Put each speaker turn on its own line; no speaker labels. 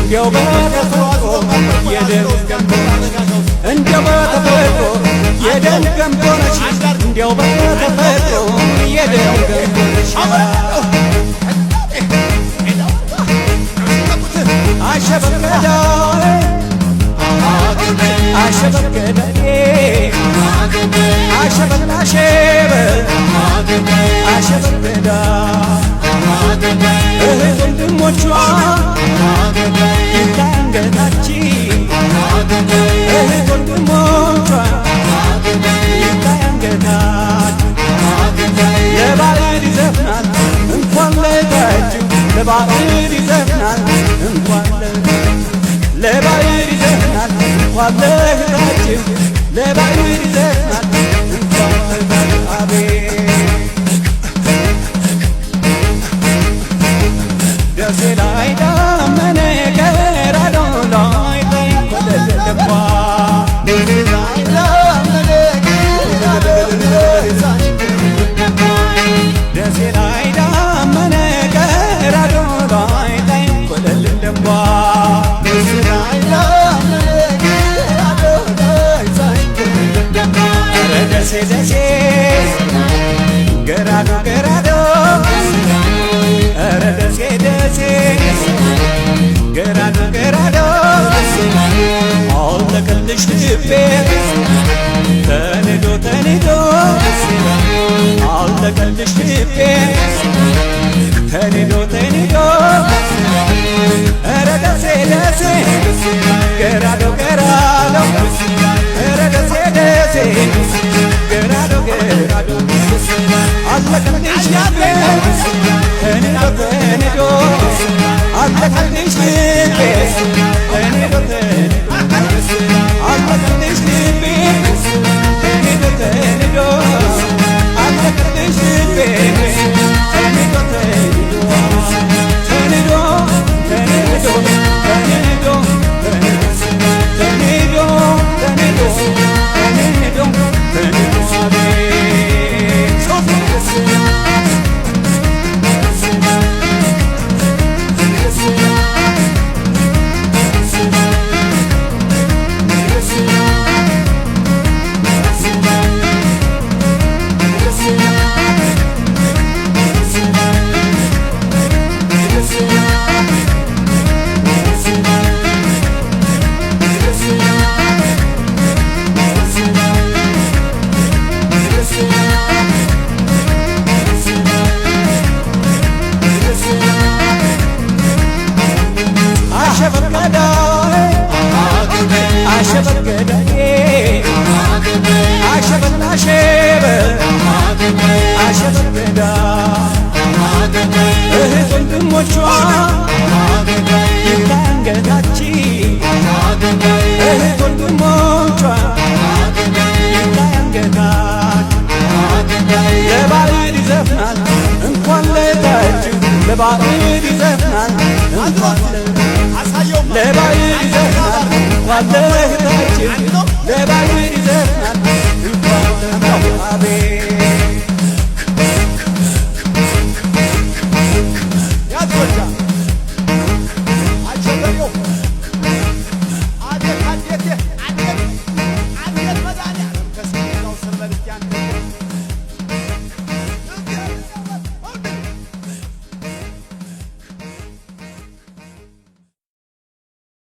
Yo, አሸበገደኔ አሸበላሸበ አሸበገዳ እህት ወንድሞቿ ይታንገታችን እህት ወንድሞቿ ይታንገታችን ለባዕድ ይዘፍናል እንኳን ለታችሁ ለባዕድ ይዘፍናል እንኳን ለባዕድ ይዘፍናል እንኳን ለእህታችሁ ለባዕድ ይዘፍናል እንኳን ለእህታችሁ አቤት ደሴ ላይ ዳመነ ገራዶ ላይ ተንቆለለለባ ደሴ ላይ ዳመነ ደሴ ላይ ዳመነ ገራዶ ላይ ተንቆለለለባ ደሴ ላይ ዳመነ ገራዶ ላይ ተንቆለለለባ ኧረ ደሴ ደሴ ገራዶ ገራዶ ኧረ ደሴ ደሴ ገራዶ ገራዶ አለቀልሽ ልቤ ተንዶ ተንዶ አለቀልሽ ልቤ ተንዶ ተንዶ ኧረ ደሴ ደሴ ገራዶ ገራዶ ኧረ ደሴ ደሴ ገራዶ ገራዶ አለቀልሽ ልቤ ተንዶ ተንዶ አለቀልሽ ልቤ ተንዶ ተንዶ አለቀልሽ ልቤ ተንዶ ተንዶ አለቀልሽ ልቤ ተንዶ ተንዶ ተንዶ ተንዶ ተንዶ ተንዶ ተንዶ አሸበገደኔ አሸበላሸበ አሸበገዳ እህት ወንድሞቿ ይታንገታችን እህት ወንድሞቿ ይታንገታችን ለባዕድ ይዘፍናል እንኳን ለታችሁ ለባዕድ ይዘፍናል እንኳን ለባዕድ ይዘፍናል እንኳን ለእህታችን ለባዕድ ይዘፍናል እንኳን አቤት